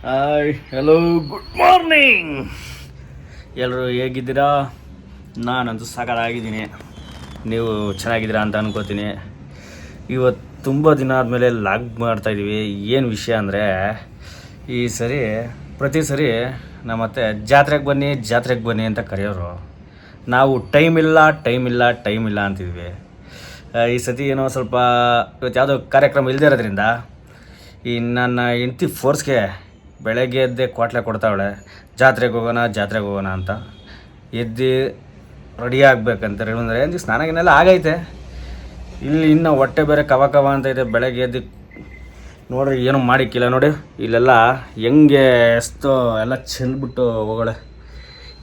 Hi hello good morning. ಎಲ್ಲರೂ ಹೇಗಿದ್ದೀರಾ? ನಾನಂತೂ ಸಕಲಾಗಿದ್ದೀನಿ. ನೀವು ಚೆನ್ನಾಗಿದ್ದೀರಾ ಅಂತ ಅನ್ಕೋತೀನಿ. ಇವತ್ತು ತುಂಬ ದಿನ ಆದಮೇಲೆ ಲಾಗ್ ಮಾಡ್ತಾಯಿದ್ದೀವಿ. ಏನು ವಿಷಯ ಅಂದರೆ, ಈ ಸರಿ ಪ್ರತಿ ಸರಿ ನಮ್ಮತ್ತೆ ಜಾತ್ರೆಗೆ ಬನ್ನಿ ಅಂತ ಕರೆಯೋರು. ನಾವು ಟೈಮ್ ಇಲ್ಲ ಅಂತಿದ್ವಿ. ಈ ಸತಿ ಏನೋ ಸ್ವಲ್ಪ ಇವತ್ತು ಯಾವುದೋ ಕಾರ್ಯಕ್ರಮ ಇಲ್ಲದೇ ಇರೋದ್ರಿಂದ ಈ ನನ್ನ ಹೆಂಡ್ತಿ ಫೋರ್ಸ್ಗೆ ಬೆಳಗ್ಗೆ ಎದ್ದೆ ಕ್ವಾಟ್ಲೆ ಕೊಡ್ತಾವಳೆ, ಜಾತ್ರೆಗೆ ಹೋಗೋಣ ಅಂತ. ಎದ್ದು ರೆಡಿ ಆಗಬೇಕಂತ ಅಂದರೆ ಒಂದು ಸ್ನಾನಗಿನೆಲ್ಲ ಆಗೈತೆ. ಇಲ್ಲಿ ಇನ್ನು ಹೊಟ್ಟೆ ಬೇರೆ ಕವ ಅಂತ ಇದೆ. ಬೆಳಗ್ಗೆ ಎದ್ದು ನೋಡ್ರಿ ಏನೂ ಮಾಡಿಕ್ಕಿಲ್ಲ ನೋಡಿ. ಇಲ್ಲೆಲ್ಲ ಹೆಂಗೆ ಎಷ್ಟೋ ಎಲ್ಲ ಚೆಲ್ಬಿಟ್ಟು ಹೋಗೋಳೆ.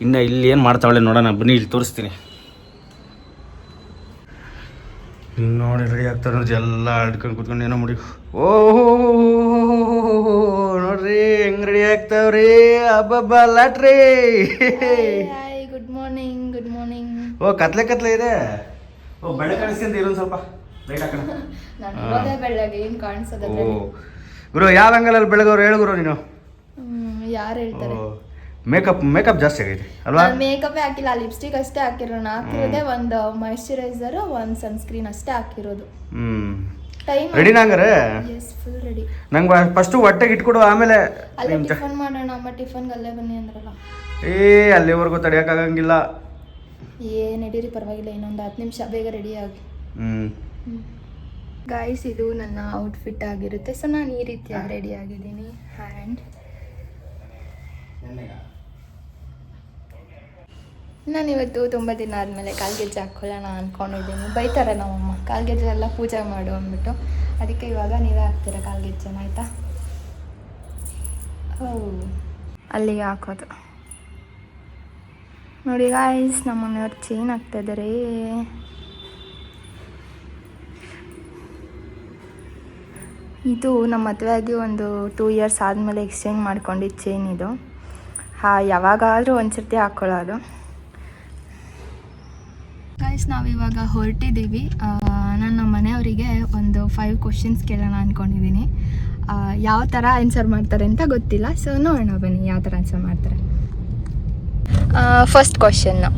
ಇನ್ನು ಇಲ್ಲಿ ಏನು ಮಾಡ್ತಾವಳೆ ನೋಡೋಣ ಬನ್ನಿ, ಇಲ್ಲಿ ತೋರಿಸ್ತೀನಿ. ಇಲ್ಲಿ ನೋಡಿ ರೆಡಿ ಆಗ್ತಾರೆ ನೋಡ್ರಿ, ಎಲ್ಲ ಹಿಡ್ಕೊಂಡು ಕೂತ್ಕೊಂಡು ಏನೋ ಮಾಡಿ. ಓಹೋ ನೋಡ್ರಿ ಹೆಂಗ್ ರೆಡಿ ಆಗ್ತಾವ್ರಿ. ಹಬ್ಬ ಲಾಟ್ರಿ. Good morning. ಓ ಕತ್ಲೆ ಇದೆ. ಓ ಬೆಳೆ ಕಾಣಿಸ್ಕೊಂತ ಇರೋದು ಸ್ವಲ್ಪ ಲೈಟ್ ಹಾಕೋಣ. ಬೆಳ್ಳಗೆ ಏನ್ ಕಾಣಿಸೋದು? ಓ ಗುರು ಯಾವ ಆಂಗಲಲ್ಲಿ ಬೆಳಗವ್ರು ಹೇಳು ಗುರು ನೀನು. ಯಾರು ಹೇಳ್ತಾರೆ? ಮೇಕಪ್ ಜಾಸ್ತಿ ಆಗೈತೆ ಅಲ್ವಾ? ಮೇಕಪ್ ಹಾಕಿಲ್ಲ, ಲಿಪ್ಸ್ಟಿಕ್ ಅಷ್ಟೇ ಹಾಕಿರೋಣ. ಹಾಕಿರೋದೇ ಒಂದು ಮಾಯಿಶ್ಚರೈಸರ್, ಒಂದು ಸನ್ಸ್ಕ್ರೀನ್ ಅಷ್ಟೇ ಹಾಕಿರೋದು. ಟೈಮ್ ರೆಡಿನಾ ಹಂಗಾರೆ? Yes, full ready. ನಂಗೆ ಫಸ್ಟು ಹೊಟ್ಟೆಗೆ ಇಟ್ಕೊಡು, ಆಮೇಲೆ ಅಲ್ಲೇ ಟಿಫನ್ ಮಾಡೋಣ. ಅಮ್ಮ ಟಿಫನ್ಗೆ ಅಲ್ಲೇ ಬನ್ನಿ ಅಂದ್ರಲ್ಲ. ಅಲ್ಲಿವರೆಗೂ ತಡೆಯೋಕ್ಕಾಗಂಗಿಲ್ಲ. ನಡೀರಿ, ಪರವಾಗಿಲ್ಲ, ಇನ್ನೊಂದು 10 ನಿಮಿಷ ಬೇಗ ರೆಡಿ ಆಗಿ. ಗಾಯ್ಸ್, ಇದು ನನ್ನ ಔಟ್ಫಿಟ್ ಆಗಿರುತ್ತೆ. ಸೊ ನಾನು ಈ ರೀತಿಯಾಗಿ ರೆಡಿ ಆಗಿದ್ದೀನಿ. ಆ್ಯಂಡ್ ನಾನಿವತ್ತು ತುಂಬ ದಿನ ಆದಮೇಲೆ ಕಾಲ್ಗೆಜ್ಜೆ ಹಾಕ್ಕೊಳ್ಳೋಣ ಅಂದ್ಕೊಂಡಿದ್ದೀನಿ. ಬೈತಾರೆ ನಮ್ಮಮ್ಮ, ಕಾಲ್ಗೆಜ್ಜೆ ಎಲ್ಲ ಪೂಜೆ ಮಾಡು ಅಂದ್ಬಿಟ್ಟು. ಅದಕ್ಕೆ ಇವಾಗ ನೀವೇ ಹಾಕ್ತೀರಾ ಕಾಲ್ಗೆಜ್ಜೆನ, ಆಯಿತಾ? ಅಲ್ಲಿಗೆ ಹಾಕೋದು ನೋಡಿ ಗಾಯ್ಸ್. ನಮ್ಮ ಮನೆಯವ್ರು ಚೈನ್ ಹಾಕ್ತಾಯಿದ್ದಾರೆ. ಇದು ನಮ್ಮ ಮದುವೆ ಆಗಿ ಒಂದು 2 ಇಯರ್ಸ್ ಆದಮೇಲೆ ಎಕ್ಸ್ಚೇಂಜ್ ಮಾಡ್ಕೊಂಡಿದ್ದು ಚೈನ್ ಇದು. ಯಾವಾಗಾದರೂ ಒಂದ್ಸರ್ತಿ ಹಾಕ್ಕೊಳ್ಳೋದು. ಗೈಸ್, ನಾವಿವಾಗ ಹೊರಟಿದ್ದೀವಿ. ನನ್ನ ಮನೆಯವರಿಗೆ ಒಂದು 5 ಕ್ವಶನ್ಸ್ ಕೇಳೋಣ ಅಂದ್ಕೊಂಡಿದ್ದೀನಿ. ಯಾವ ಥರ ಆನ್ಸರ್ ಮಾಡ್ತಾರೆ ಅಂತ ಗೊತ್ತಿಲ್ಲ. ಸೊ ನೋಡೋಣ ಬನ್ನಿ ಯಾವ ಥರ ಆನ್ಸರ್ ಮಾಡ್ತಾರೆ. ಫಸ್ಟ್ ಕ್ವಶನ್ನು,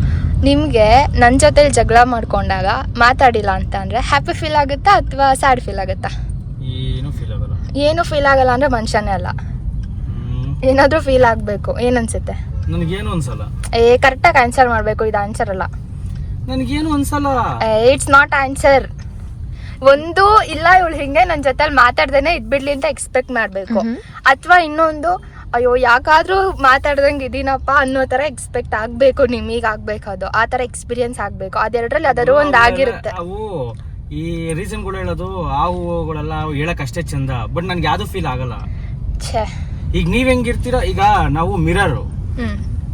ನಿಮಗೆ ನನ್ನ ಜೊತೆಲಿ ಜಗಳ ಮಾಡ್ಕೊಂಡಾಗ ಮಾತಾಡಿಲ್ಲ ಅಂತ ಅಂದರೆ ಹ್ಯಾಪಿ ಫೀಲ್ ಆಗುತ್ತಾ ಅಥವಾ ಸ್ಯಾಡ್ ಫೀಲ್ ಆಗುತ್ತಾ? ಏನು ಫೀಲ್ ಆಗಲ್ಲ ಅಂದರೆ ಮನುಷ್ಯನೇ ಅಲ್ಲ. ಏನಾದರೂ ಫೀಲ್ ಆಗಬೇಕು. ಏನನ್ಸುತ್ತೆ? ನನಗೇನು ಅನ್ಸಲ್ಲ. ಕರೆಕ್ಟಾಗಿ ಆನ್ಸರ್ ಮಾಡಬೇಕು. ಇದು ಆನ್ಸರ್ ಅಲ್ಲ. ನನಗೇನು ಅನ್ಸಲ್ಲ. It's not answer. ಒಂದು ಇಲ್ಲ, ಇವಳು ಹಿಂಗೆ ನನ್ನ ಜೊತೆಲಿ ಮಾತಾಡ್ದೇನೆ ಇದ್ಬಿಡ್ಲಿ ಅಂತ ಎಕ್ಸ್ಪೆಕ್ಟ್ ಮಾಡಬೇಕು. ಅಥವಾ ಇನ್ನೊಂದು, ಅಯ್ಯೋ ಯಾಕಾದ್ರೂ ಮಾತಾಡ್ದಂಗೆ ಇದೀನಪ್ಪ ಅನ್ನೋ ಥರ ಎಕ್ಸ್ಪೆಕ್ಟ್ ಆಗಬೇಕು. ನಿಮಗೆ ಆಗಬೇಕು, ಅದು ಆ ಥರ ಎಕ್ಸ್ಪೀರಿಯನ್ಸ್ ಆಗಬೇಕು. ಅದೆರಡರಲ್ಲಿ ಯಾವ್ದಾದ್ರು ಒಂದು ಆಗಿರುತ್ತೆ. ಈ ರೀಸನ್ಗಳು ಹೇಳೋದು ಅವುಗಳೆಲ್ಲ ಹೇಳಕ್ ಅಷ್ಟೇ ಚಂದ. ಬಟ್ ನನ್ಗೆ ಯಾವ್ದು ಫೀಲ್ ಆಗಲ್ಲ. ಈಗ ನೀವ್ ಹೆಂಗಿರ್ತೀರಾ, ಈಗ ನಾವು ಮಿರರು,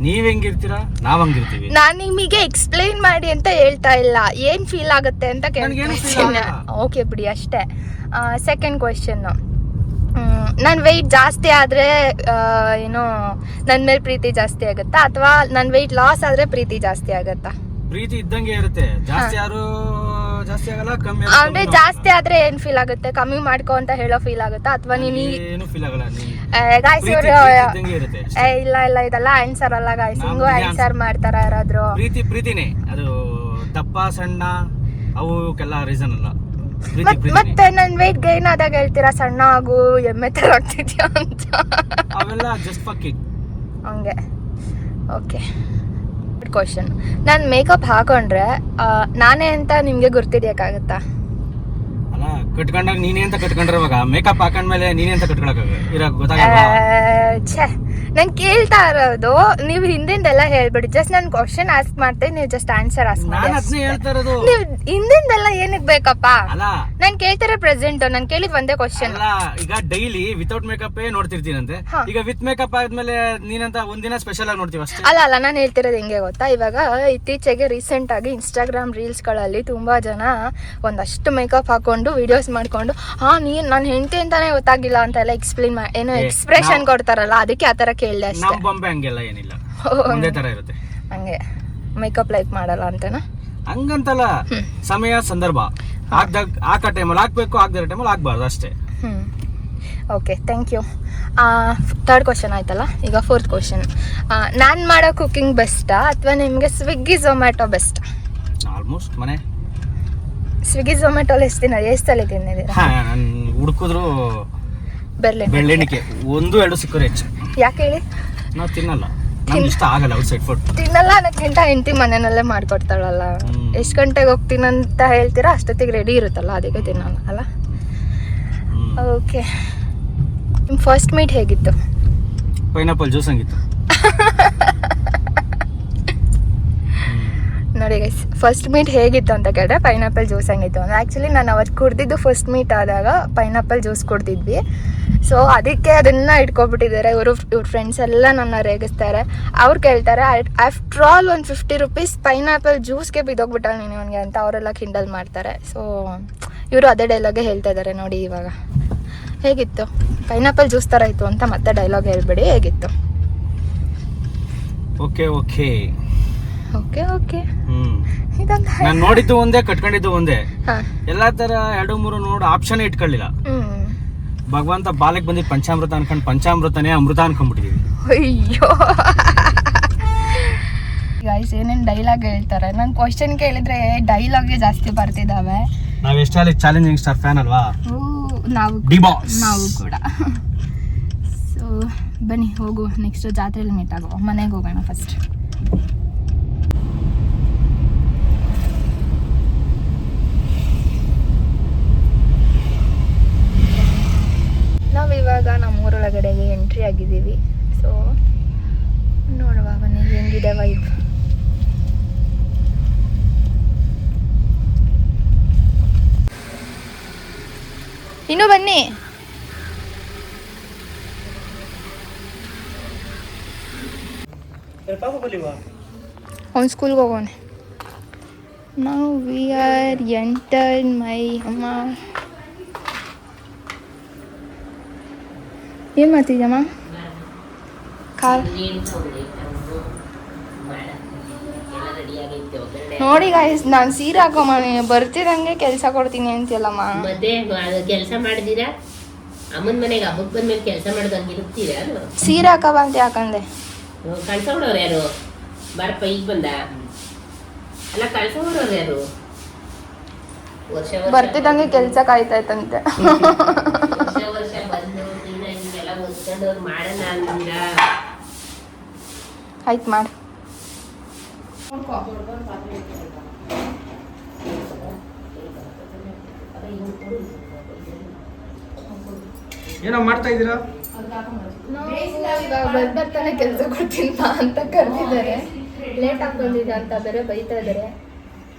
ನೀವ್ ಹೆಂಗಿರ್ತೀರಾ ನಾವ್ ಹಂಗಿರ್ತೀವಿ. ನಾನ್ ನಿಮಗೆ ಎಕ್ಸ್ಪ್ಲೈನ್ ಮಾಡಿ ಅಂತ ಹೇಳ್ತಾ ಇಲ್ಲ, ಏನ್ ಫೀಲ್ ಆಗುತ್ತೆ ಅಂತ ಕೇಳ್ತೀನಿ. ಓಕೆ ಬಿಡಿ, ಅಷ್ಟೇ. ಸೆಕೆಂಡ್ ಕ್ವೆಶ್ಚನ್, ನನ್ನ ವೆಯ್ಟ್ ಜಾಸ್ತಿ ಆದರೆ ಏನೋ ನನ್ನ ಮೇಲೆ ಪ್ರೀತಿ ಜಾಸ್ತಿ ಆಗುತ್ತಾ ಅಥವಾ ನನ್ನ ವೆಯ್ಟ್ ಲಾಸ್ ಆದರೆ ಪ್ರೀತಿ ಜಾಸ್ತಿ ಆಗುತ್ತಾ? ಪ್ರೀತಿ ಇದ್ದಂಗೆ ಇರುತ್ತೆ. ಜಾಸ್ತಿ ಯಾರು ಜಾಸ್ತಿ ಆಗಲ್ಲ, ಕಮ್ಮಿ ಅಂದ್ರೆ ಜಾಸ್ತಿ ಆದ್ರೆ ಏನ್ ಫೀಲ್ ಆಗುತ್ತೆ? ಕಮ್ಮಿ ಮಾಡ್ಕೊ ಅಂತ ಹೇಳೋ ಫೀಲ್ ಆಗುತ್ತಾ ಅಥವಾ ನೀನು ಏನು ಫೀಲ್ ಆಗಲ್ಲ? ಗಾಯ್ಸ್, ಇವರು ಇಲ್ಲ ಇದೆಲ್ಲ ಆನ್ಸರ್ ಅಲ್ಲ ಗಾಯ್ಸ್. ಹಿಂಗೂ ಆನ್ಸರ್ ಮಾಡ್ತಾರ ಯಾರಾದ್ರೂ? ಪ್ರೀತಿನೇ ಅದು. ದಪ್ಪ ಸಣ್ಣ ಅವಕ್ಕೆಲ್ಲ ರೀಸನ್ ಅಲ್ಲ. ಮತ್ತೆ ನನ್ ವೆಯ್ಟ್ ಗೈನ್ ಆದಾಗ ಹೇಳ್ತೀರಾ ಸಣ್ಣ ಆಗು, ಎಮ್ಮೆ ತರ ಆಗ್ತಿದ್ಯಾ ಅಂತ. ಅವೆಲ್ಲ ಜಸ್ಟ್ ಫಕಿಂಗ್ ಹಂಗೆ. ಓಕೆ, ಕ್ವಶನ್, ನಾನು ಮೇಕಪ್ ಹಾಕೊಂಡ್ರೆ ನಾನೇ ಅಂತ ನಿಮ್ಗೆ ಗುರ್ತಿಡಿಯಕ್ಕಾಗತ್ತಾ? ಅಲ್ಲ, ಕಟ್ಕೊಂಡಾಗ ನೀನೇ ಅಂತ ಕಟ್ಕೊಂಡ್ರೆ ಇವಾಗ ಮೇಕಪ್ ಹಾಕೊಂಡ್ಮೇಲೆ ನೀನೇ ಅಂತ ಕಟ್ಕೊಳಕ್ಕಾಗ ಛೇ, ನಾನು ಕೇಳ್ತಾ ಇರೋದು ನೀವು ಹಿಂದಿಂದೆಲ್ಲ ಹೇಳ್ಬಿಡಿ. ಜಸ್ಟ್ ನಾನು ಕ್ವಶನ್ ಆಸ್ಕ್ ಮಾಡ್ತೇನೆ, ನೀವು ಜಸ್ಟ್ ಆನ್ಸರ್ ಆಸ್ಕ್ ಮಾಡಿ. ನೀವು ಹಿಂದಿಂದೆಲ್ಲ ಏನಕ್ಕೆ ಬೇಕಪ್ಪ? ನಾನು ಕೇಳ್ತಾರೆ ಪ್ರೆಸೆಂಟ್. ನಾನು ಕೇಳಿದ್ ಒಂದೇ ಕ್ವಶನ್. ಈಗ ಡೈಲಿ ವಿತೌಟ್ ಮೇಕಪ್ ನೋಡ್ತಿರ್ತೀನಂತೆ, ಈಗ ವಿತ್ ಮೇಕಪ್ ಆದ್ಮೇಲೆ ನೀನಂತ ಒಂದಿನ ಸ್ಪೆಷಲ್ ಆಗಿ ನೋಡ್ತೀವಿ ಅಷ್ಟೇ. ಅಲ್ಲ, ನಾನು ಹೇಳ್ತಿರೋದು ಹೆಂಗೆ ಗೊತ್ತಾ, ಇವಾಗ ಇತ್ತೀಚೆಗೆ ರೀಸೆಂಟ್ ಆಗಿ ಇನ್ಸ್ಟಾಗ್ರಾಮ್ ರೀಲ್ಸ್ ಗಳಲ್ಲಿ ತುಂಬಾ ಜನ ಒಂದಷ್ಟು ಮೇಕಪ್ ಹಾಕೊಂಡು ವಿಡಿಯೋಸ್ ಮಾಡ್ಕೊಂಡು ನಾನು ಹೆಂಡತಿ ಅಂತಾನೆ ಗೊತ್ತಾಗಿಲ್ಲ ಅಂತ ಎಲ್ಲ ಎಕ್ಸ್ಪ್ಲೇನ್ ಏನೋ ಎಕ್ಸ್ಪ್ರೆಷನ್ ಕೊಡ್ತಾರಲ್ಲ, ಅದಕ್ಕೆ ಆತರ ಕೇಳಿದೆ ಅಷ್ಟೇ. ನಮ್ಮ ಬೊಂಬೆ ಹಂಗೆಲ್ಲ ಏನಿಲ್ಲ, ಒಂದೇ ತರ ಇರುತ್ತೆ. ಹಂಗೆ ಮೇಕಪ್ ಲೈಕ್ ಮಾಡಲ್ಲ ಅಂತನಾ? ಹಂಗಂತಲ್ಲ, ಸಮಯ ಸಂದರ್ಭ ಹಾಕ ಟೈಮಲ್ಲಿ ಹಾಕ್ಬೇಕು, ಹಾಕ್ದಿರೋ ಟೈಮಲ್ಲಿ ಹಾಕ್ಬಾರ್ದು ಅಷ್ಟೇ. Okay thank you. Third question ಆಯ್ತಲ್ಲ, ಈಗ ಫೋರ್ತ್ ಕ್ವಶನ್. ನಾನು ಮಾಡೋ ಕುಕಿಂಗ್ ಬೆಸ್ಟಾ ಅಥವಾ ನಿಮಗೆ ಸ್ವಿಗ್ಗಿ ಝೊಮ್ಯಾಟೊ ಬೆಸ್ಟ್? ಆಲ್ಮೋಸ್ಟ್ ಮನೆ ಸ್ವಿಗ್ಗಿ ಝೊಮ್ಯಾಟೊಲ್ಲಿ ಎಷ್ಟು ಸಲ ತಿಂದಿದ್ದೀರಾ? ನಾನು ಹುಡುಕಿದ್ರು ಬೆಳ್ಳೆಣಿಕೆ 1-2 ಸಿಕ್ಕರೆ ಹೆಚ್ಚು. ಯಾಕೆ ಹೇಳಿ? ನಾವು ತಿನ್ನಲ್ಲ, ನಮ್ಗೆ ಇಷ್ಟ ಆಗಲ್ಲ ಔಟ್ ಸೈಡ್ ಫುಡ್. ತಿನ್ನಲ್ಲ ಅನ್ನೋಕ್ಕಿಂತ ಹೆಂಡತಿ ಮನೆಯಲ್ಲೇ ಮಾಡ್ಕೊಡ್ತಾಳಲ್ಲ. ಎಷ್ಟು ಗಂಟೆಗೆ ಹೋಗ್ತೀನಂತ ಹೇಳ್ತೀರಾ ಅಷ್ಟೊತ್ತಿಗೆ ರೆಡಿ ಇರುತ್ತಲ್ಲ, ಅದಕ್ಕೆ ತಿನ್ನೋಣ ಅಲ್ಲ. ಓಕೆ, ನಿಮ್ಮ ಫಸ್ಟ್ ಮೀಟ್ ಹೇಗಿತ್ತು? ಪೈನಾಪಲ್ ಜ್ಯೂಸ್ ಹಂಗಿತ್ತು. ನೋಡಿ ಗೈಸ್, ಫಸ್ಟ್ ಮೀಟ್ ಹೇಗಿತ್ತು ಅಂತ ಕೇಳಿದ್ರೆ ಪೈನಾಪಲ್ ಜ್ಯೂಸ್ ಹಂಗಿತ್ತು ಅಂದರೆ ಆ್ಯಕ್ಚುಲಿ ನಾನು ಅವತ್ತು ಕುಡ್ದಿದ್ದು ಫಸ್ಟ್ ಮೀಟ್ ಆದಾಗ ಪೈನಾಪಲ್ ಜ್ಯೂಸ್ ಕುಡ್ದಿದ್ವಿ. ಸೊ ಅದಕ್ಕೆ ಅದನ್ನು ಇಟ್ಕೊಬಿಟ್ಟಿದ್ದಾರೆ ಇವ್ರ ಫ್ರೆಂಡ್ಸ್ ಎಲ್ಲ ನನ್ನ ರೇಗಿಸ್ತಾರೆ. ಅವ್ರು ಕೇಳ್ತಾರೆ ಆಫ್ಟರ್ ಆಲ್ ಒಂದು 50 ರೂಪೀಸ್ ಪೈನಾಪಲ್ ಜ್ಯೂಸ್ಗೆ ಬಿದ್ದೋಗ್ಬಿಟ್ಟಲ್ಲ ನೀನು ಅವನಿಗೆ ಅಂತ ಅವರೆಲ್ಲ ಕಿಂಡಲ್ ಮಾಡ್ತಾರೆ. ಸೊ ಇವರು ಅದೇ ಡೈಲಾಗೆ ಹೇಳ್ತಾ ಇದ್ದಾರೆ ನೋಡಿ. ಇವಾಗ ಹೇಗಿತ್ತು? ಪೈನಾಪಲ್ ಜ್ಯೂಸ್ ಥರ ಇತ್ತು ಅಂತ ಮತ್ತೆ ಡೈಲಾಗ್ ಹೇಳ್ಬೇಡಿ, ಹೇಗಿತ್ತು? Okay okay okay okay. ನಾನು ನೋಡಿದ್ದು ಒಂದೇ, ಕಟ್ಕೊಂಡಿದ್ದು ಒಂದೇ. ಎಲ್ಲಾ ತರ 2-3 ನೋಡಿ ಆಪ್ಷನ್ ಇಟ್ಕೊಳ್ಳಿಲ್ಲ. ಭಗವಂತ ಬಾಲಕ್ ಬಂದಿದ್ದು ಪಂಚಾಮೃತ ಅನ್ಕೊಂಡು ಪಂಚಾಮೃತನೇ ಅಮೃತ ಅನ್ಕೊಂಡ್ಬಿಟ್ಟಿದೀವಿ. ಅಯ್ಯೋ ಗೈಸ್, ಏನೇನು ಡೈಲಾಗ್ ಹೇಳ್ತಾರೆ. ನಾನು ಕ್ವಶನ್ ಕೇಳಿದ್ರೆ ಡೈಲಾಗ್ಗೆ ಜಾಸ್ತಿ ಬರ್ತಿದ್ದಾವೆ. ನಾವ್ ಎಷ್ಟೇ ಚಾಲೆಂಜಿಂಗ್ ಸ್ಟಾರ್ ಫ್ಯಾನ್ ಅಲ್ವಾ ನಾವು ಕೂಡ. ಸೊ ಬನ್ನಿ ಹೋಗು, ನೆಕ್ಸ್ಟ್ ಜಾತ್ರೆಯಲ್ಲಿ ಮೀಟ್ ಆಗುವ. ಮನೆಗೆ ಹೋಗೋಣ ಫಸ್ಟ್. ನಾವಿವಾಗ ನಮ್ಮೂರೊಳಗಡೆಗೆ ಎಂಟ್ರಿ ಆಗಿದ್ದೀವಿ. ಸೊ ನೋಡುವ ಬನ್ನಿ ಹೆಂಗಿದೆ ವೈಬ್. ಇನ್ನು ಬನ್ನಿ. ಅವ್ನು ಸ್ಕೂಲ್ಗೆ ಹೋಗೋಣ. ನಾವು ವಿ ಆರ್ ಎಂಟರ್ ಮೈ ಅಮ್ಮ. ಏನು ಮಾಡ್ತಿದ್ಯಮ್ಮ? ನೋಡಿ ಗಾಯ್ಸ್, ನಾನು ಸೀರೆ ಹಾಕೋಮ್ಮ, ಬರ್ತಿದಂಗೆ ಕೆಲಸ ಕೊಡ್ತೀನಿ ಅಂತೀಯಲ್ಲಮ್ಮ. ಮತ್ತೆ ಕೆಲಸ ಮಾಡಿದೀರಾ? ಅಮ್ಮನ ಮನೆಗೆ ಹಬ್ಬಕ್ಕೆ ಬಂದ್ಮೇಲೆ ಕೆಲಸ ಮಾಡ್ದಂಗೆ ಇರ್ತೀರಾ? ಸೀರೆ ಹಾಕಬ ಅಂತ ಯಾಕಂದೆ? ಕಳ್ಸೋಡವ್ರು ಯಾರು? ಬಾರಪ್ಪ ಈಗ ಬಂದ ಅಲ್ಲ, ಕಳ್ಸೋಡವ್ರು ಯಾರು? ಬರ್ತಿದಂಗೆ ಕೆಲಸ ಕಾಯ್ತಾಯ್ತಂತೆ. ವರ್ಷ ಬಂದು ಹಿಂಗೆಲ್ಲ ಓದ್ಕೊಂಡವ್ರು ಮಾಡೋಣ ಅಂದಿರಾ? ಆಯ್ತು ಮಾಡಿ. ಏನೋ ಮಾಡ್ತಾ ಇದ್ದೀರಾ? ಬರ್ತಾನೆ ಕೆಲಸ ಕೊಡ್ತೀನಿ ಅಂತ ಕರೆದಿದ್ದಾರೆ. ಲೇಟ್ ಆಗಿ ಬಂದಿದೆ ಅಂತ ಬೇರೆ ಬೈತಾ ಇದ್ದಾರೆ.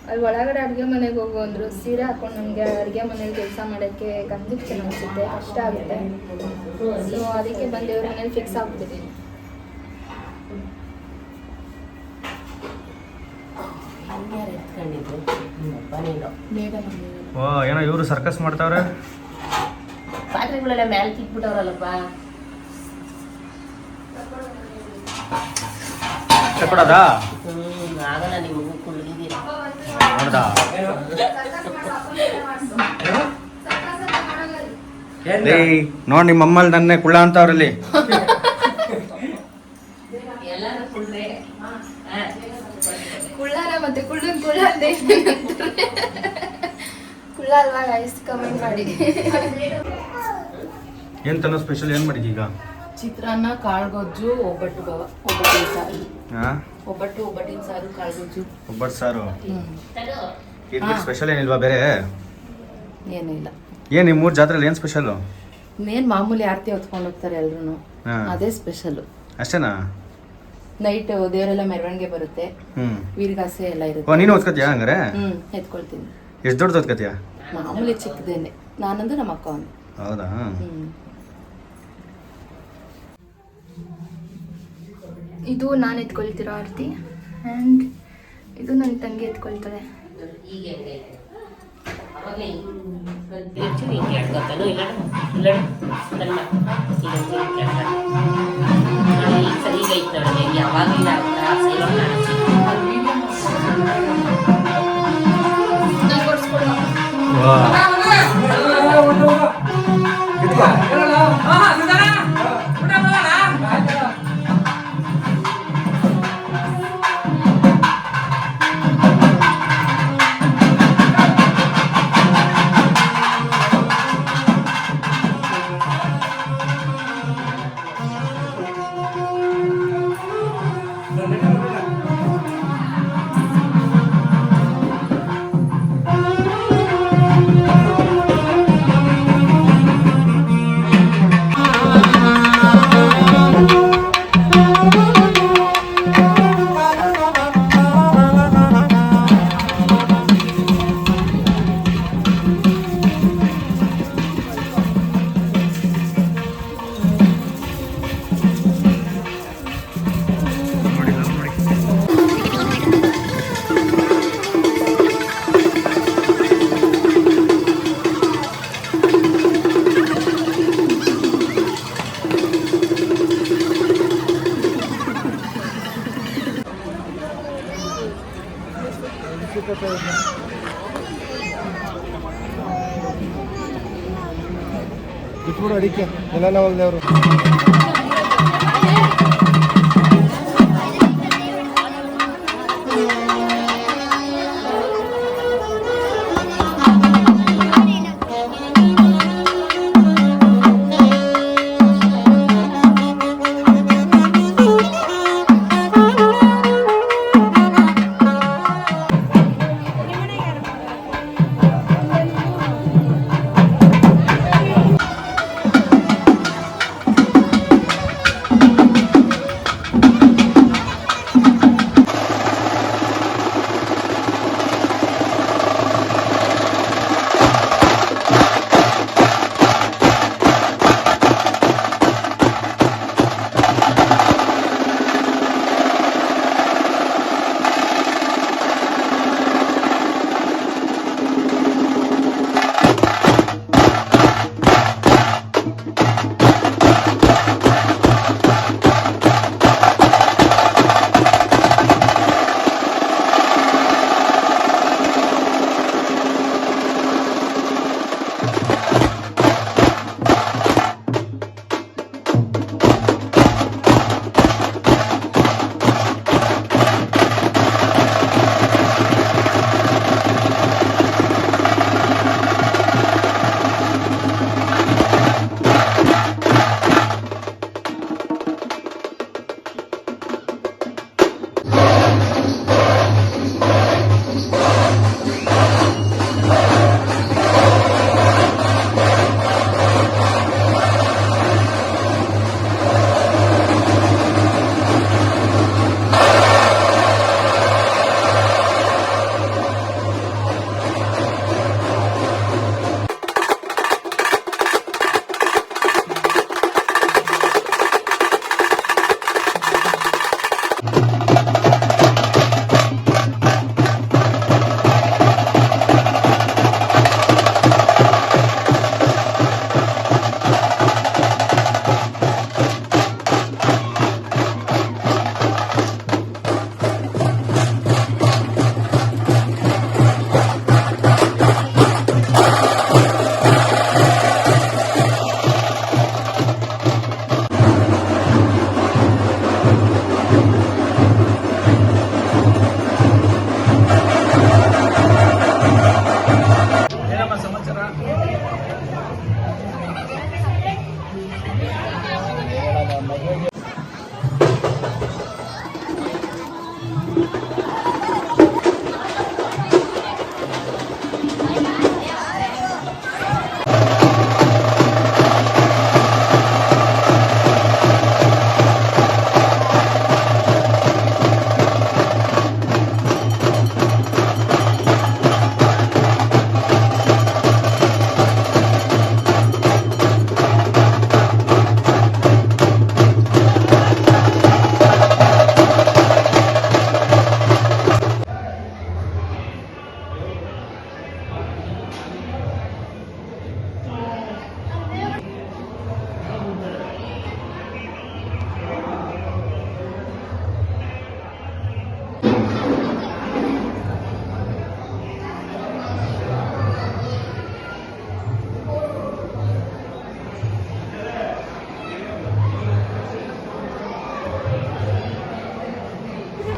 ಅಲ್ಲಿ ಒಳಗಡೆ ಅಡುಗೆ ಮನೆಗೆ ಹೋಗು ಅಂದರು. ಸೀರೆ ಹಾಕೊಂಡು ನಮಗೆ ಅಡುಗೆ ಮನೇಲಿ ಕೆಲಸ ಮಾಡೋಕ್ಕೆ ಗಂಧಕ್ಕೆ ಅನಿಸುತ್ತೆ, ಕಷ್ಟ ಆಗುತ್ತೆ. ಸೊ ಅದಕ್ಕೆ ಬಂದು ಇವ್ರ ಮನೇಲಿ ಫಿಕ್ಸ್ ಆಗ್ಬಿಟ್ಟಿದ್ದೀನಿ. ಏನೋ ಇವರು ಸರ್ಕಸ್ ಮಾಡ್ತಾವ್ರೆ. ಪಾತ್ರೆಗಳೆಲ್ಲ ಮ್ಯಾಲೆ ಕಿಟ್ಬಿಟ್ಟವ್ರಲ್ಲಪ್ಪ. ತಗೊಳದಾ? ಆಗಲ್ಲ, ನಿಮಗೂ ಕುಳ್ಳಿದ್ದೀರಾ ನೋಡ್ದಾ? ನೋಡಿ ನಿಮ್ಮ ಅಮ್ಮಲ್ಲಿ ನನ್ನೇ ಕುಳ್ಳ ಅಂತವ್ರಲ್ಲಿ. ಎಲ್ಲರೂ ಕುಳ್ಳೆ. ಕುಳ್ಳಾರ ಮತ್ತೆ ಕುಳ್ಳನ್ ಕುಳ್ಳ ಅಂತ ಕುಳ್ಳ ಅಲ್ವಾ ಗೈಸ್? ಕಮೆಂಟ್ ಮಾಡಿ. ಏನ್ ತನೋ ಸ್ಪೆಷಲ್ ಏನ್ ಮಾಡಿದ್ವಿ ಈಗ? ಚಿತ್ರಾನ್ನ, ಕಾಳುಗೊಜ್ಜು, ಒಬ್ಬಟ್ಟು ಒಬ್ಬಟ್ಟಿನ ಸಾರು. ಒಬ್ಬಟ್ಟಿನ ಸಾರು, ಕಾಳುಗೊಜ್ಜು, ಒಬ್ಬಟ್ಟು ಸಾರು. ಇದು ಸ್ಪೆಷಲ್ ಏನಿಲ್ವಾ ಬೇರೆ? ಏನೂ ಇಲ್ಲ. ಏನ್ ನಿಮ್ಮ ಮೂರು ಜಾತ್ರೆಯಲ್ಲಿ ಏನ್ ಸ್ಪೆಷಲ್? ಮೇನ್ ಮಾಮೂಲಿ ಆರತಿ ಹೊತ್ಕೊಂಡು ಹೋಗ್ತಾರೆ ಎಲ್ರು, ಅದೇ ಸ್ಪೆಷಲ್. ಅಷ್ಟೇನಾ? ನೈಟ್ ದೇವರೆಲ್ಲ ಮೆರವಣಿಗೆ ಬರುತ್ತೆ, ವೀರಗಾಸೆ ಎಲ್ಲ ಇರುತ್ತೆ. ನೀನು ಓದ್ಕತ್ಯಾ ಹಂಗಾರೆ? ಎತ್ಕೊಳ್ತೀನಿ. ಎಷ್ಟು ದೊಡ್ಡದು ಓದ್ಕತ್ಯಾ? ಮಾಮೂಲಿ ಚಿಕ್ಕದೇನೆ, ನಾನಂದು ನಮ್ಮ ಅಕ್ಕ ಅವನು. ಹೌದಾ? ಇದು ನಾನು ಎತ್ಕೊಳ್ತಿರೋ ಆರತಿ ಆ್ಯಂಡ್ ಇದು ನನ್ನ ತಂಗಿ ಎತ್ಕೊಳ್ತಾರೆ. ಬಿಟ್ಬಿಡು ಅಡಿಕೆ ಎಲ್ಲ ಹೊಲ್ದವ್ರು.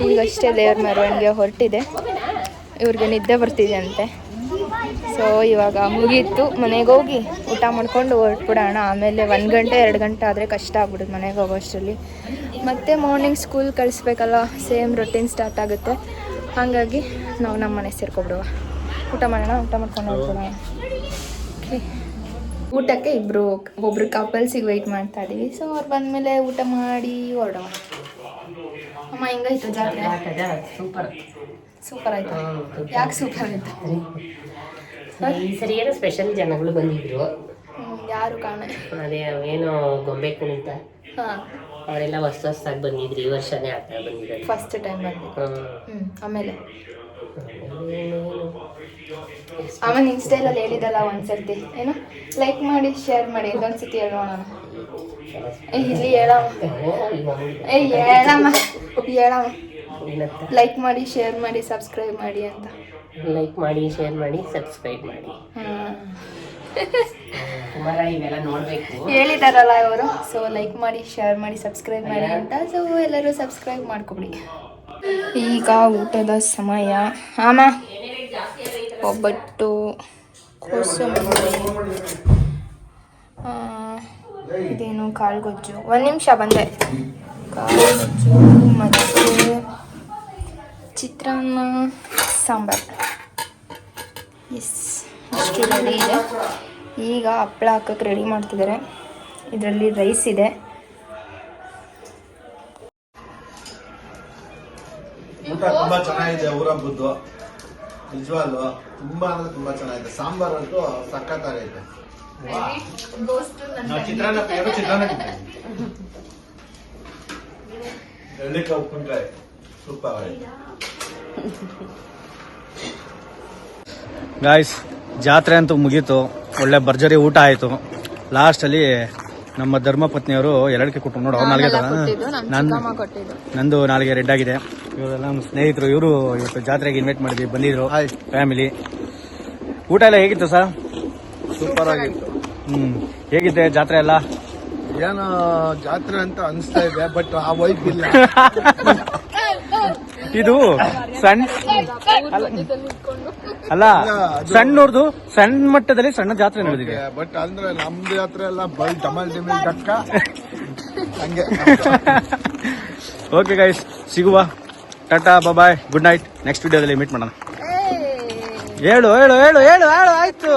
ಈಗಷ್ಟೇ ದೇವ್ರ ಮೆರವಣಿಗೆ ಹೊರಟಿದೆ. ಇವ್ರಿಗೆ ನಿದ್ದೆ ಬರ್ತಿದೆ ಅಂತೆ. ಸೊ ಇವಾಗ ಮುಗೀತು, ಮನೆಗೆ ಹೋಗಿ ಊಟ ಮಾಡ್ಕೊಂಡು ಹೊರಟ್ಬಿಡೋಣ. ಆಮೇಲೆ 1 ಗಂಟೆ 2 ಗಂಟೆ ಆದರೆ ಕಷ್ಟ ಆಗ್ಬಿಡುತ್ತೆ ಮನೆಗೆ ಹೋಗೋಷ್ಟರಲ್ಲಿ. ಮತ್ತು ಮಾರ್ನಿಂಗ್ ಸ್ಕೂಲ್ ಕಳಿಸ್ಬೇಕಲ್ಲ, ಸೇಮ್ ರೊಟೀನ್ ಸ್ಟಾರ್ಟ್ ಆಗುತ್ತೆ. ಹಾಗಾಗಿ ನಾವು ನಮ್ಮ ಮನೆ ಸೇರ್ಕೊಬಿಡುವ. ಊಟ ಮಾಡೋಣ, ಊಟ ಮಾಡ್ಕೊಂಡು ಹೊರಟ್ಬಿಡೋಣ. ಓಕೆ, ಊಟಕ್ಕೆ ಒಬ್ರು ಕಪಲ್ಸಿಗೆ ವೆಯ್ಟ್ ಮಾಡ್ತಾ ಇದ್ದೀವಿ. ಸೊ ಅವ್ರು ಬಂದಮೇಲೆ ಊಟ ಮಾಡಿ ಹೊರಡೋಣ. ಅಮ್ಮ ಹೆಂಗಾಯ್ತು ಜಾತ್ರೆ? ಸೂಪರ್ ಆಯ್ತು. ಯಾಕೆ ಸೂಪರ್ ಆಯ್ತು? ಈ ಸರಿ ಏನೋ ಸ್ಪೆಷಲ್ ಜನಗಳು ಬಂದಿದ್ರು. ಯಾರು ಕಾಣೆ? ಅದೇ ಏನೋ ಗೊಂಬೆ ಕುಣಿತ ಹಾಂ, ಅವರೆಲ್ಲ ಹೊಸ್ದಾಗಿ ಬಂದಿದ್ರು. ಈ ವರ್ಷನೇ ಆ ಥರ ಬಂದಿದ್ದಾರೆ, ಫಸ್ಟ್ ಟೈಮ್ ಬಂದಿದ್ದು. ಆಮೇಲೆ ಆಮೇಲೆ ಇನ್ಸ್ಟೈಲಲ್ಲಿ ಹೇಳಿದಲ್ಲ ಒಂದ್ಸರ್ತಿ, ಏನು ಲೈಕ್ ಮಾಡಿ ಶೇರ್ ಮಾಡಿ ಇದೊಂದ್ಸತಿ ಹೇಳೋಣ. ಇಲ್ಲಿ ಹೇಳಮ್ಮ, ಹೇಳಮ್ಮ ಏನಂತ ಲೈಕ್ ಮಾಡಿ ಶೇರ್ ಮಾಡಿ ಸಬ್ಸ್ಕ್ರೈಬ್ ಮಾಡಿ ಅಂತ. ಲೈಕ್ ಮಾಡಿ ಶೇರ್ ಮಾಡಿ ಸಬ್ಸ್ಕ್ರೈಬ್ ಮಾಡಿ. ಕುಮಾರ ಇವೆಲ್ಲ ನೋಡಬೇಕು ಹೇಳಿದಾರಲ್ಲ ಅವರು. ಸೊ ಲೈಕ್ ಮಾಡಿ ಶೇರ್ ಮಾಡಿ ಸಬ್ಸ್ಕ್ರೈಬ್ ಮಾಡಿ ಅಂತ. ಸೊ ಎಲ್ಲರೂ ಸಬ್ಸ್ಕ್ರೈಬ್ ಮಾಡ್ಕೊಬಿಡಿ. ಈಗ ಊಟದ ಸಮಯ. ಆಮ ಒಬ್ಬಟ್ಟು, ಕೋಸಂಬರಿ, ಇದೇನು ಕಾಳುಗೊಜ್ಜು. 1 ನಿಮಿಷ ಬಂದೆ. ಕಾಳುಗೊಜ್ಜು ಮತ್ತು ಚಿತ್ರಾನ್ನ, ಸಾಂಬಾರು. ಎಸ್, ಅಷ್ಟು ರೆಡಿ ಇದೆ. ಈಗ ಹಪ್ಪಳ ಹಾಕಕ್ಕೆ ರೆಡಿ ಮಾಡ್ತಿದ್ದಾರೆ. ಇದರಲ್ಲಿ ರೈಸ್ ಇದೆ. ಊಟ ತುಂಬಾ ಚೆನ್ನಾಗಿದೆ. ಊರ ಹಬ್ಬದ್ದು ನಿಜವಾಗ್ಲು ತುಂಬಾ ಅಂದ್ರೆ ತುಂಬಾ ಚೆನ್ನಾಗಿದೆ. ಸಾಂಬಾರ್ ಅಂತೂ ಸಖತ್ತಾಗೈತೆ. ಚಿತ್ರಾನ್ನ ಎಳ್ಳಿಕಾಯಿ ಉಪ್ಪಿನಕಾಯಿ ಸೂಪರ್ ಆಗೈತೆ. ಗಾಯ್ಸ್, ಜಾತ್ರೆ ಅಂತೂ ಮುಗೀತು. ಒಳ್ಳೆ ಭರ್ಜರಿ ಊಟ ಆಯಿತು. ಲಾಸ್ಟಲ್ಲಿ ನಮ್ಮ ಧರ್ಮಪತ್ನಿಯವರು ಎರಡಕ್ಕೆ ಕೊಟ್ಟು ನೋಡು. ಅವ್ರು ನಾಲ್ಗೆ ನಂದು ನಾಲ್ಗೆ ರೆಡ್ ಆಗಿದೆ. ಇವರೆಲ್ಲ ನಮ್ಮ ಸ್ನೇಹಿತರು. ಇವರು ಇವತ್ತು ಜಾತ್ರೆಗೆ ಇನ್ವೈಟ್ ಮಾಡಿದ್ವಿ, ಬಂದಿದ್ರು ಫ್ಯಾಮಿಲಿ. ಊಟ ಎಲ್ಲ ಹೇಗಿತ್ತು ಸರ್? ಸೂಪರ್ ಆಗಿತ್ತು. ಹೇಗಿದೆ ಜಾತ್ರೆ ಎಲ್ಲ? ಏನೋ ಜಾತ್ರೆ ಅಂತ ಅನಿಸ್ತಾ ಇದೆ, ಬಟ್ ಆ ವೈಪ್ ಇಲ್ಲ. ಇದು ಸಣ್ಣ ಅಲ್ಲ, ಸಣ್ಣವ್ರದ್ದು ಸಣ್ಣ ಮಟ್ಟದಲ್ಲಿ ಸಣ್ಣ ಜಾತ್ರೆ ನಡೆದಿದೆ. ಬಟ್ ಅಂದ್ರೆ ನಮ್ದು ಜಾತ್ರೆ ಎಲ್ಲ ಬಲ್ ಡಮಲ್ ಡಿಮಿಲ್ ಟಕ್ಕ ಹಂಗೆ. ಓಕೆ ಗೈಸ್, ಸಿಗುವ. ಟಾಟಾ, ಬಾಯ್, ಗುಡ್ ನೈಟ್. ನೆಕ್ಸ್ಟ್ ವಿಡಿಯೋದಲ್ಲಿ ಮೀಟ್ ಮಾಡೋಣ. ಹೇಳು ಹೇಳು ಹೇಳು ಹೇಳು ಹೇಳು. ಆಯ್ತು.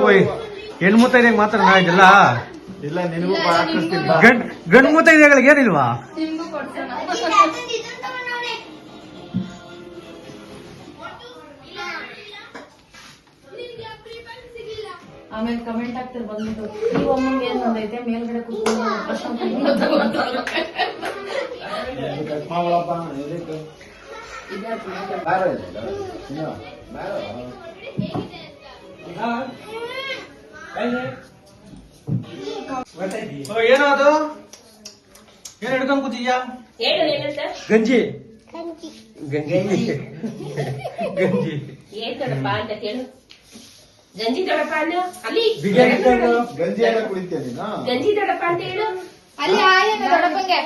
ಓಯ್, ಹೆಣ್ಣು ಮೂತ ಇದೆ ಮಾತಾಡೋಣ. ಇದೆಲ್ಲ ಇಲ್ಲ, ನಿನಗೂ ಹಾಕಿಸ್ತೀನಿ. ಗಂಡು ಮೂತ ಇದೆಗಳಿಗೆ ಏನಿಲ್ವಾ? ಆಮೇಲೆ ಕಮೆಂಟ್ ಆಗ್ತಿರ್ ಬಂದ್ಬಿಟ್ಟು ನೀವು ಅಮ್ಮಂಗೆ ಏನ್ ಬಂದೈತೆ ಮೇಲ್ಗಡೆ ಕೂತ್ಕೊಂಡು ಏನೋ ಅದು ಏನ್ ಹಿಡ್ಕೊಂಡ್ ಕೂತಿದ್ಯಾ? ಹೇಳು ಏನಂತ. ಗಂಜಿ ಗಂಜಿ ಗಂಜಿ ಏನ್ ದೊಡ್ಡಪ್ಪ ಅಂತ ಕೇಳು. ಗಂಜಿ ದೊಡ್ಡಪ್ಪ ಅಂದು ಅಲ್ಲಿ ಗಂಜಿ ಎಲ್ಲ ಕುಡಿತೀಯ ನೀನು? ಗಂಜಿ ದೊಡ್ಡಪ್ಪ ಅಂತ ಹೇಳು. ಅಲ್ಲಿ ಆಯನ ದೊಡ್ಡಪ್ಪಂಗೆ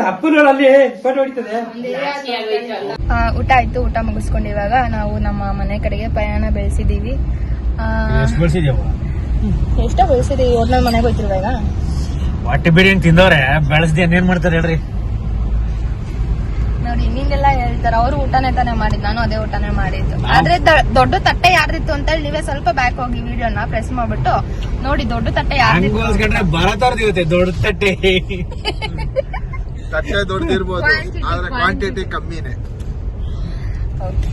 ಅಪ್ಪನಲ್ಲಿ ಫೋಟೋ ಹೊಡಿತದೆ. ಊಟ ಆಯ್ತು. ಊಟ ಮುಗಿಸ್ಕೊಂಡು ಇವಾಗ ನಾವು ನಮ್ಮ ಮನೆ ಕಡೆಗೆ ಪ್ರಯಾಣ ಬೆಳೆಸಿದೀವಿ. ಎಷ್ಟೋ ಬೆಳೆಸಿದೀವಿ. ಒಟ್ನಲ್ಲಿ ಮನೆಗೆ ಹೋಯ್ತಿಲ್ವ ಈಗ? ಹೊಟ್ಟೆ ಬಿರಿಯಾನಿ ತಿಂದವ್ರೆ ಬೆಳೆಸ್ದಿ ಏನ್ ಮಾಡ್ತಾರೆ ಹೇಳ್ರಿ. ನೋಡಿ ಹಿಂಗೆಲ್ಲ ಹೇಳ್ತಾರೆ. ಅವರು ಊಟನೇ ತಾನೇ ಮಾಡಿದ್, ನಾನು ಅದೇ ಊಟನೇ ಮಾಡಿದ್ದು. ಆದ್ರೆ ದೊಡ್ಡ ತಟ್ಟೆ ಯಾರ್ದಿತ್ತು ಅಂತ ಹೇಳಿ ನೀವೇ ಸ್ವಲ್ಪ ಬ್ಯಾಕ್ ಹೋಗಿ ವಿಡಿಯೋನ ಪ್ರೆಸ್ ಮಾಡ್ಬಿಟ್ಟು ನೋಡಿ. ದೊಡ್ಡ ತಟ್ಟೆ ಯಾರ್ದಿತ್ತು? ಬರತಾರ್ದಿರುತ್ತೆ ದೊಡ್ಡ ತಟ್ಟೆ. ತಟ್ಟೆ ದೊಡ್ಡದಿರ್ಬೋದು, ಆದ್ರೆ ಕ್ವಾಂಟಿಟಿ ಕಮ್ಮಿನೇ. ಓಕೆ,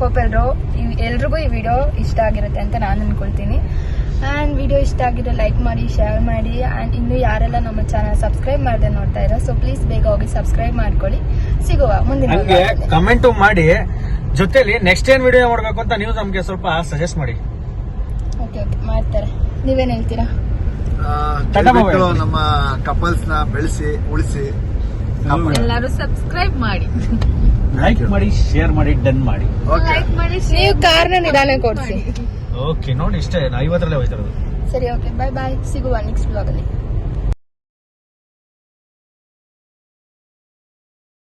ಹೋಪ್ ಎಲ್ರಿಗೂ ಈ ವಿಡಿಯೋ ಇಷ್ಟ ಆಗಿರುತ್ತೆ ಅಂತ ನಾನು ಅನ್ಕೊಳ್ತೀನಿ. ಆ್ಯಂಡ್ ವಿಡಿಯೋ ಇಷ್ಟ ಆಗಿದ್ರೆ ಲೈಕ್ ಮಾಡಿ, ಶೇರ್ ಮಾಡಿ. ಆ್ಯಂಡ್ ಇನ್ನು ಯಾರೆಲ್ಲ ನಮ್ಮ ಚಾನಲ್ ಸಬ್ಸ್ಕ್ರೈಬ್ ಮಾಡದೆ ನೋಡ್ತಾ ಇರೋ, ಸೊ ಪ್ಲೀಸ್ ಬೇಗ ಹೋಗಿ ಸಬ್ಸ್ಕ್ರೈಬ್ ಮಾಡ್ಕೊಳ್ಳಿ. ಸಿಗುವ ಮುಂದಿನ ಕಮೆಂಟ್ ಮಾಡಿ. ಜೊತೆಲಿ ನೆಕ್ಸ್ಟ್ ಏನ್ ವಿಡಿಯೋ ಮಾಡ್ಬೇಕು ಅಂತ ನೀವು ನಮ್ಗೆ ಸ್ವಲ್ಪ ಸಜೆಸ್ಟ್ ಮಾಡಿ. ಓಕೆ ಓಕೆ, ಮಾಡ್ತಾರೆ. ನೀವೇನ್ ಹೇಳ್ತೀರಾ? ದಯವಿಟ್ಟು ನಮ್ಮ ಕಪಲ್ಸ್ ನ ಬೆಳೆಸಿ ಉಳಿಸಿ. ಎಲ್ಲರೂ ಸಬ್ಸ್ಕ್ರೈಬ್ ಮಾಡಿ, ಲೈಕ್ ಮಾಡಿ, ಶೇರ್ ಮಾಡಿ, ಡನ್ ಮಾಡಿ. ನೀವು ಕಾರ್ನ ನಿಧಾನ ಕೊಡ್ಸಿ. ಓಕೆ, ನೋಡಿ ಇಷ್ಟೇ 50ರಲ್ಲೇ ಹೋಯ್ತಾರದು. ಸರಿ, ಓಕೆ, ಬಾಯ್ ಬಾಯ್. ಸಿಗುವ ನೆಕ್ಸ್ಟ್ ಬ್ಲಾಗ್ ಅಲ್ಲಿ.